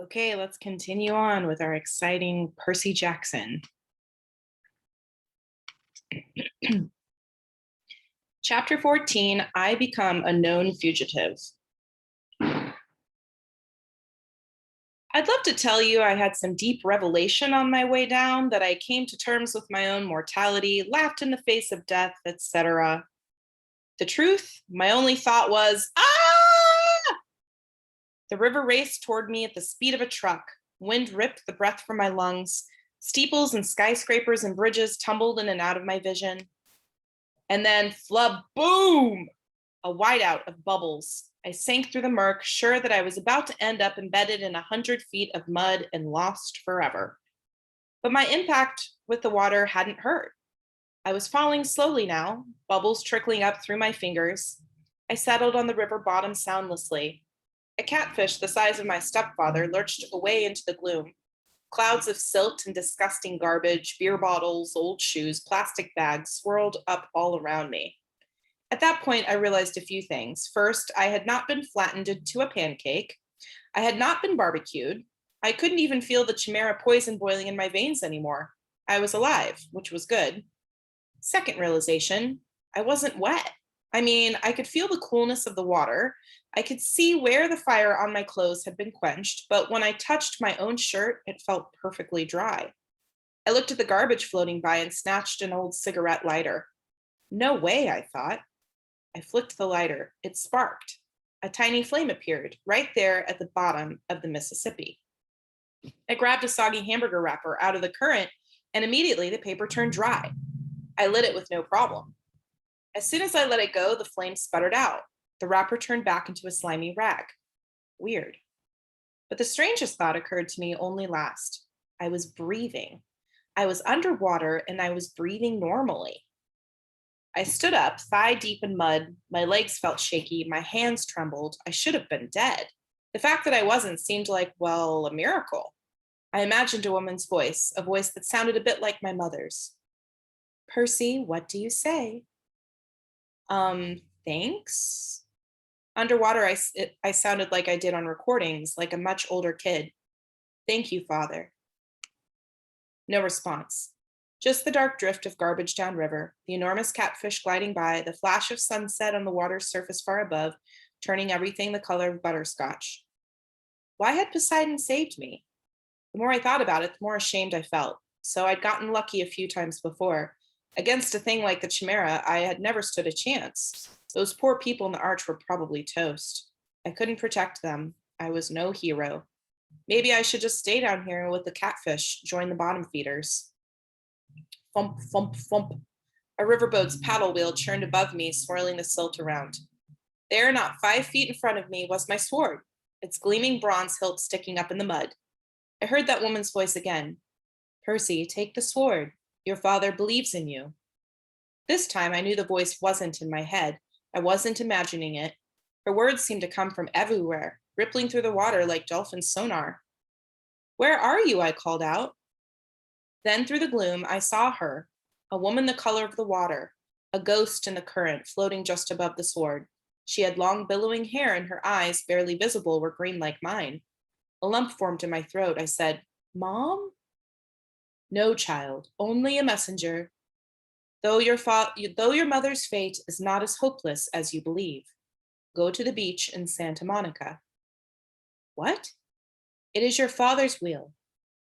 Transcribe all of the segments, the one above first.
Okay, let's continue on with our exciting Percy Jackson. Chapter 14, I Become a Known Fugitive. I'd love to tell you I had some deep revelation on my way down, that I came to terms with my own mortality, laughed in the face of death, etc. The truth, my only thought was, ah! The river raced toward me at the speed of a truck. Wind ripped the breath from my lungs. Steeples and skyscrapers and bridges tumbled in and out of my vision. And then flub, boom! A whiteout of bubbles. I sank through the murk, sure that I was about to end up embedded in 100 feet of mud and lost forever. But my impact with the water hadn't hurt. I was falling slowly now, bubbles trickling up through my fingers. I settled on the river bottom soundlessly. A catfish the size of my stepfather lurched away into the gloom. Clouds of silt and disgusting garbage, beer bottles, old shoes, plastic bags swirled up all around me. At that point, I realized a few things. First, I had not been flattened into a pancake. I had not been barbecued. I couldn't even feel the chimera poison boiling in my veins anymore. I was alive, which was good. Second realization, I wasn't wet. I mean, I could feel the coolness of the water. I could see where the fire on my clothes had been quenched, but when I touched my own shirt, it felt perfectly dry. I looked at the garbage floating by and snatched an old cigarette lighter. No way, I thought. I flicked the lighter. It sparked. A tiny flame appeared right there at the bottom of the Mississippi. I grabbed a soggy hamburger wrapper out of the current, and immediately the paper turned dry. I lit it with no problem. As soon as I let it go, the flame sputtered out. The wrapper turned back into a slimy rag. Weird. But the strangest thought occurred to me only last. I was breathing. I was underwater and I was breathing normally. I stood up, thigh deep in mud. My legs felt shaky. My hands trembled. I should have been dead. The fact that I wasn't seemed like, well, a miracle. I imagined a woman's voice, a voice that sounded a bit like my mother's. Percy, what do you say? Thanks. Underwater, I sounded like I did on recordings, like a much older kid. Thank you, Father. No response. Just the dark drift of garbage downriver, the enormous catfish gliding by, the flash of sunset on the water's surface far above, turning everything the color of butterscotch. Why had Poseidon saved me? The more I thought about it, the more ashamed I felt. So I'd gotten lucky a few times before. Against a thing like the chimera, I had never stood a chance. Those poor people in the arch were probably toast. I couldn't protect them. I was no hero. Maybe I should just stay down here with the catfish, join the bottom feeders. Thump, thump, thump. A riverboat's paddle wheel churned above me, swirling the silt around. There, not 5 feet in front of me, was my sword, its gleaming bronze hilt sticking up in the mud. I heard that woman's voice again. Percy, take the sword. Your father believes in you. This time I knew the voice wasn't in my head. I wasn't imagining it. Her words seemed to come from everywhere, rippling through the water like dolphin sonar. Where are you? I called out. Then through the gloom, I saw her, a woman the color of the water, a ghost in the current, floating just above the sword. She had long billowing hair and her eyes, barely visible, were green like mine. A lump formed in my throat. I said, Mom? No, child, only a messenger. Though your mother's fate is not as hopeless as you believe, go to the beach in Santa Monica. What? It is your father's will.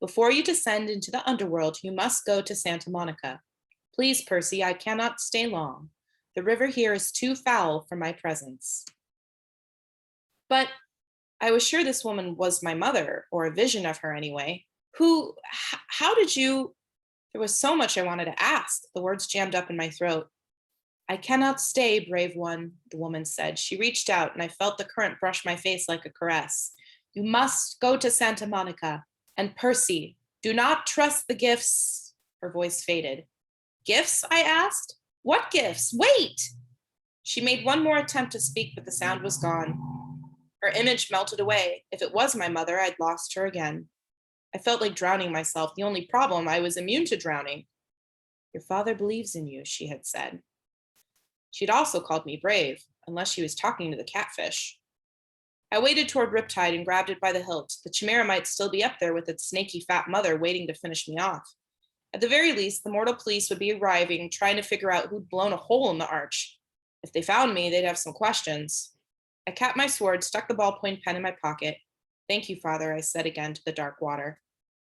Before you descend into the underworld, you must go to Santa Monica. Please, Percy, I cannot stay long. The river here is too foul for my presence. But I was sure this woman was my mother, or a vision of her anyway. How did you? There was so much I wanted to ask. The words jammed up in my throat. I cannot stay, brave one, the woman said. She reached out and I felt the current brush my face like a caress. You must go to Santa Monica. And Percy, do not trust the gifts. Her voice faded. Gifts? I asked. What gifts? Wait! She made one more attempt to speak, but the sound was gone. Her image melted away. If it was my mother, I'd lost her again. I felt like drowning myself. The only problem, I was immune to drowning. Your father believes in you, she had said. She'd also called me brave, unless she was talking to the catfish. I waded toward Riptide and grabbed it by the hilt. The chimera might still be up there with its snaky fat mother waiting to finish me off. At the very least, the mortal police would be arriving, trying to figure out who'd blown a hole in the arch. If they found me, they'd have some questions. I capped my sword, stuck the ballpoint pen in my pocket. Thank you, Father, I said again to the dark water.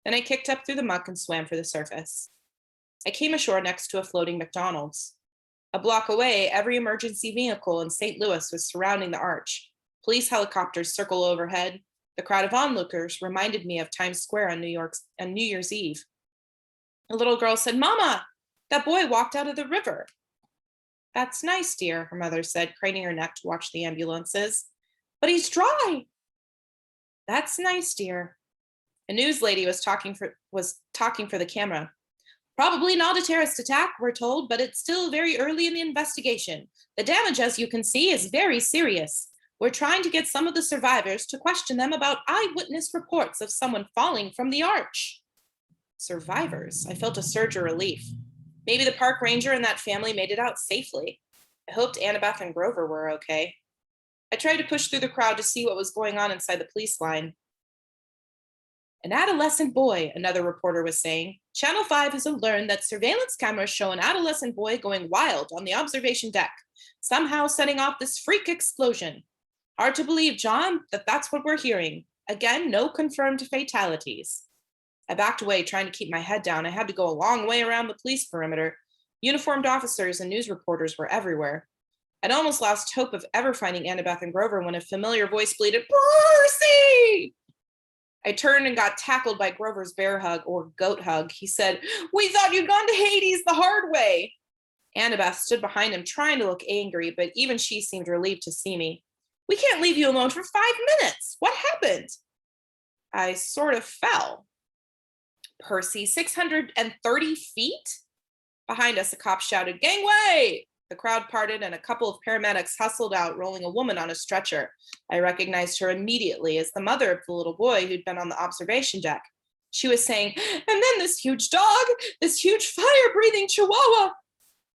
Then I kicked up through the muck and swam for the surface. I came ashore next to a floating McDonald's. A block away, every emergency vehicle in St. Louis was surrounding the arch. Police helicopters circled overhead. The crowd of onlookers reminded me of Times Square on New Year's Eve. A little girl said, "Mama, that boy walked out of the river." "That's nice, dear," her mother said, craning her neck to watch the ambulances. "But he's dry." "That's nice, dear." A news lady was talking for the camera. "Probably not a terrorist attack, we're told, but it's still very early in the investigation. The damage, as you can see, is very serious. We're trying to get some of the survivors to question them about eyewitness reports of someone falling from the arch." Survivors. I felt a surge of relief. Maybe the park ranger and that family made it out safely. I hoped Annabeth and Grover were okay. I tried to push through the crowd to see what was going on inside the police line. "An adolescent boy," another reporter was saying. "Channel 5 has learned that surveillance cameras show an adolescent boy going wild on the observation deck, somehow setting off this freak explosion. Hard to believe, John, that that's what we're hearing. Again, no confirmed fatalities." I backed away, trying to keep my head down. I had to go a long way around the police perimeter. Uniformed officers and news reporters were everywhere. I'd almost lost hope of ever finding Annabeth and Grover when a familiar voice bleated, "Percy!" I turned and got tackled by Grover's bear hug, or goat hug. He said, "We thought you'd gone to Hades the hard way." Annabeth stood behind him, trying to look angry, but even she seemed relieved to see me. "We can't leave you alone for 5 minutes. What happened?" "I sort of fell." "Percy, 630 feet?" Behind us, a cop shouted, "Gangway!" The crowd parted and a couple of paramedics hustled out, rolling a woman on a stretcher. I recognized her immediately as the mother of the little boy who'd been on the observation deck. She was saying, "And then this huge dog, this huge fire-breathing chihuahua."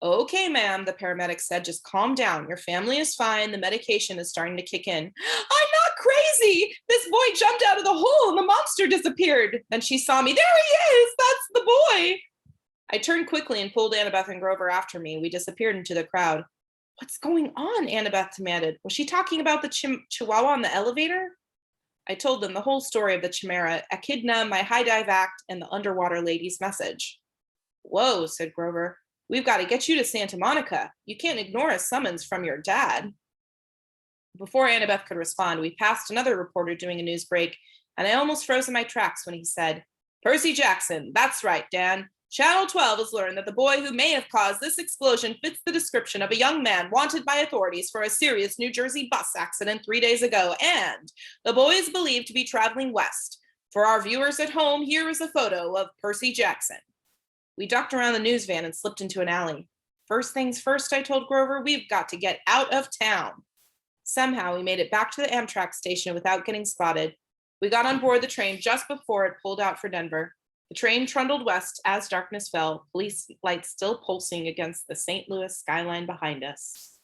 "Okay, ma'am," the paramedic said, "just calm down. Your family is fine. The medication is starting to kick in." "I'm not crazy. This boy jumped out of the hole and the monster disappeared." Then she saw me. "There he is. That's the boy." I turned quickly and pulled Annabeth and Grover after me. We disappeared into the crowd. "What's going on?" Annabeth demanded. Was she talking about the chihuahua on the elevator? I told them the whole story of the chimera, Echidna, my high dive act, and the underwater lady's message. "Whoa," said Grover. "We've got to get you to Santa Monica. You can't ignore a summons from your dad." Before Annabeth could respond, we passed another reporter doing a news break, and I almost froze in my tracks when he said, "Percy Jackson, that's right, Dan. Channel 12 has learned that the boy who may have caused this explosion fits the description of a young man wanted by authorities for a serious New Jersey bus accident 3 days ago, and the boy is believed to be traveling west. For our viewers at home, here is a photo of Percy Jackson." We ducked around the news van and slipped into an alley. "First things first," I told Grover, "we've got to get out of town." Somehow we made it back to the Amtrak station without getting spotted. We got on board the train just before it pulled out for Denver. The train trundled west as darkness fell, police lights still pulsing against the St. Louis skyline behind us.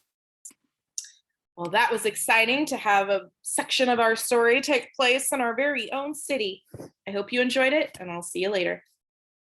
Well, that was exciting to have a section of our story take place in our very own city. I hope you enjoyed it, and I'll see you later.